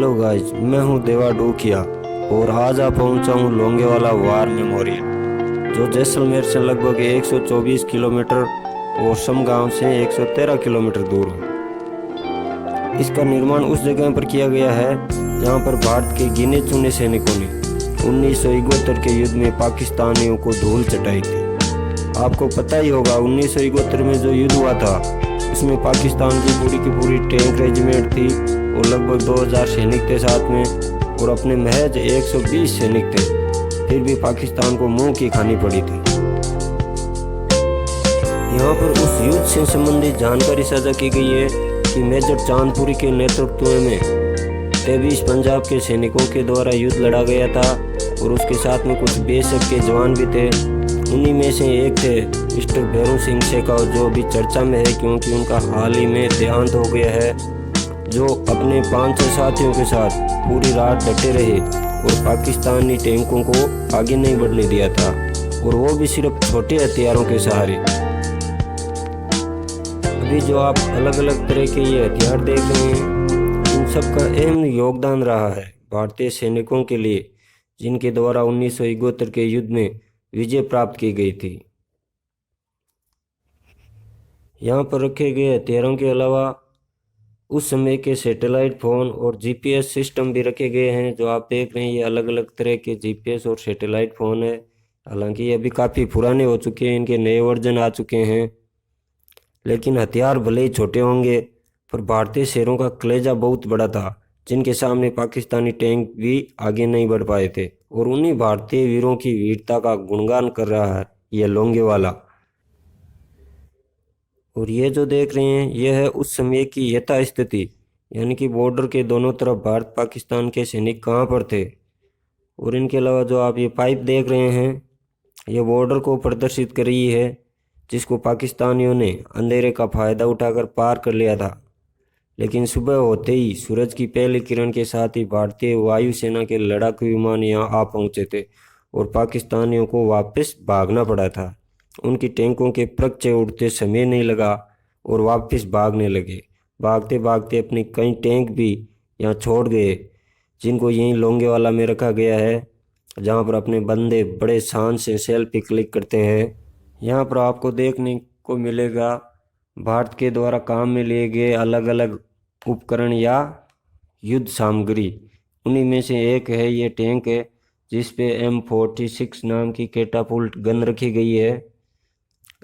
Hello guys, मैं हूं देवा डूकिया और आज आप पहुंचा हूं लोंगेवाला वार मेमोरियल जो जैसलमेर से लगभग 124 किलोमीटर और समगांव से 113 किलोमीटर दूर है। इसका निर्माण उस जगह पर किया गया है जहां पर भारत के गिने चुने सैनिकों ने 1971 के युद्ध में पाकिस्तानियों को धूल चटाई थी। आपको पता ही होगा 1971 में जो युद्ध हुआ था उसमें पाकिस्तान की पूरी टैंक रेजिमेंट थी और लगभग 2000 सैनिक थे साथ में, और अपने महज 120 सैनिक थे, फिर भी पाकिस्तान को मुंह की खानी पड़ी थी। यहाँ पर उस युद्ध से संबंधित जानकारी साझा की गई है कि मेजर चांदपुरी के नेतृत्व में 23 पंजाब के सैनिकों के द्वारा युद्ध लड़ा गया था और उसके साथ में कुछ बेशक के जवान भी थे। उन्हीं में से एक थे मिस्टर भैरू सिंह शेखावत, जो अभी चर्चा में है क्योंकि उनका हाल ही में देहांत हो गया है, जो अपने 5-6 साथियों के साथ पूरी रात डटे रहे और पाकिस्तानी टैंकों को आगे नहीं बढ़ने दिया था, और वो भी सिर्फ छोटे हथियारों के सहारे। अभी जो आप अलग अलग तरह के ये हथियार देख रहे हैं, इन सब का अहम योगदान रहा है भारतीय सैनिकों के लिए, जिनके द्वारा 1971 के युद्ध में विजय प्राप्त की गई थी। यहाँ पर रखे गए हथियारों के अलावा उस समय के सैटेलाइट फ़ोन और जीपीएस सिस्टम भी रखे गए हैं। जो आप देख रहे हैं ये अलग अलग तरह के जीपीएस और सैटेलाइट फ़ोन है। हालांकि ये अभी काफ़ी पुराने हो चुके हैं, इनके नए वर्जन आ चुके हैं, लेकिन हथियार भले ही छोटे होंगे पर भारतीय शेरों का कलेजा बहुत बड़ा था, जिनके सामने पाकिस्तानी टैंक भी आगे नहीं बढ़ पाए थे। और उन्हीं भारतीय वीरों की वीरता का गुणगान कर रहा है यह लोंगेवाला। और ये जो देख रहे हैं यह है उस समय की यथास्थिति, यानी कि बॉर्डर के दोनों तरफ भारत पाकिस्तान के सैनिक कहाँ पर थे। और इनके अलावा जो आप ये पाइप देख रहे हैं ये बॉर्डर को प्रदर्शित कर रही है, जिसको पाकिस्तानियों ने अंधेरे का फ़ायदा उठाकर पार कर लिया था। लेकिन सुबह होते ही सूरज की पहली किरण के साथ ही भारतीय वायुसेना के लड़ाकू विमान यहाँ आ पहुँचे थे और पाकिस्तानियों को वापस भागना पड़ा था। उनकी टैंकों के प्रक्चे उड़ते समय नहीं लगा और वापस भागने लगे। भागते भागते अपनी कई टैंक भी यहाँ छोड़ गए, जिनको यहीं लोंगेवाला में रखा गया है, जहाँ पर अपने बंदे बड़े शान से सेल्फी क्लिक करते हैं। यहाँ पर आपको देखने को मिलेगा भारत के द्वारा काम में लिए गए अलग अलग उपकरण या युद्ध सामग्री। उन्हीं में से एक है ये टैंक है, जिस पे M46 नाम की कैटापुल्ट गन रखी गई है।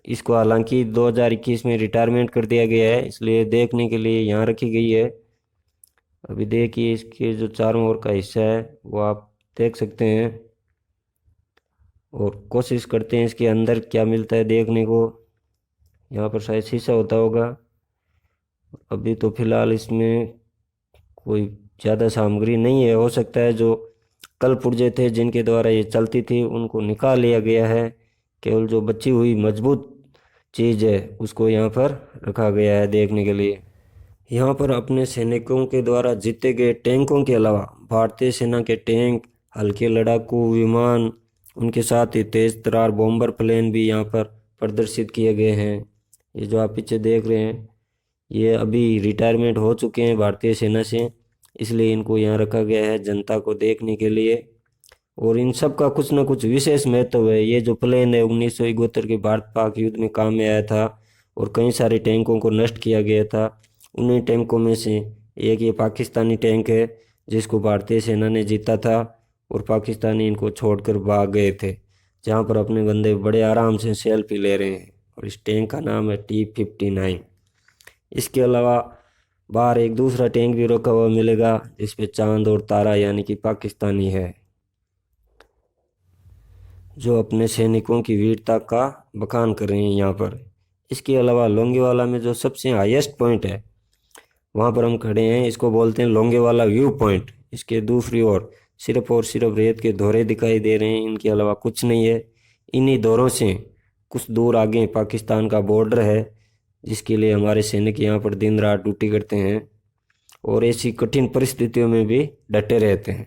इसको हालांकि 2021 में रिटायरमेंट कर दिया गया है, इसलिए देखने के लिए यहाँ रखी गई है। अभी देखिए इसके जो चारों ओर का हिस्सा है वो आप देख सकते हैं, और कोशिश करते हैं इसके अंदर क्या मिलता है देखने को। यहाँ पर शायद शीशा होता होगा। अभी तो फिलहाल इसमें कोई ज़्यादा सामग्री नहीं है। हो सकता है जो कल पुर्जे थे जिनके द्वारा ये चलती थी उनको निकाल लिया गया है। केवल जो बची हुई मजबूत चीज़ है उसको यहाँ पर रखा गया है देखने के लिए। यहाँ पर अपने सैनिकों के द्वारा जीते गए टैंकों के अलावा भारतीय सेना के टैंक, हल्के लड़ाकू विमान, उनके साथ ही तेज तर्रार बॉम्बर प्लेन भी यहाँ पर प्रदर्शित किए गए हैं। ये जो आप पीछे देख रहे हैं ये अभी रिटायरमेंट हो चुके हैं भारतीय सेना से, इसलिए इनको यहाँ रखा गया है जनता को देखने के लिए। और इन सब का कुछ न कुछ विशेष महत्व है। ये जो प्लेन है 1971 के भारत पाक युद्ध में काम में आया था और कई सारे टैंकों को नष्ट किया गया था। उन्हीं टैंकों में से एक ये पाकिस्तानी टैंक है जिसको भारतीय सेना ने जीता था, और पाकिस्तानी इनको छोड़कर भाग गए थे, जहाँ पर अपने बंदे बड़े आराम से सेल्फी ले रहे हैं। और इस टैंक का नाम है T-59। इसके अलावा बाहर एक दूसरा टैंक भी रखा हुआ मिलेगा जिस पे चांद और तारा यानी कि पाकिस्तानी है, जो अपने सैनिकों की वीरता का बखान कर रहे हैं यहाँ पर। इसके अलावा लोंगेवाला में जो सबसे हाईएस्ट पॉइंट है वहाँ पर हम खड़े हैं, इसको बोलते हैं लोंगेवाला व्यू पॉइंट। इसके दूसरी ओर सिर्फ और सिर्फ रेत के धोरे दिखाई दे रहे हैं, इनके अलावा कुछ नहीं है। इन्हीं धोरों से कुछ दूर आगे पाकिस्तान का बॉर्डर है, जिसके लिए हमारे सैनिक यहाँ पर दिन रात ड्यूटी करते हैं और ऐसी कठिन परिस्थितियों में भी डटे रहते हैं।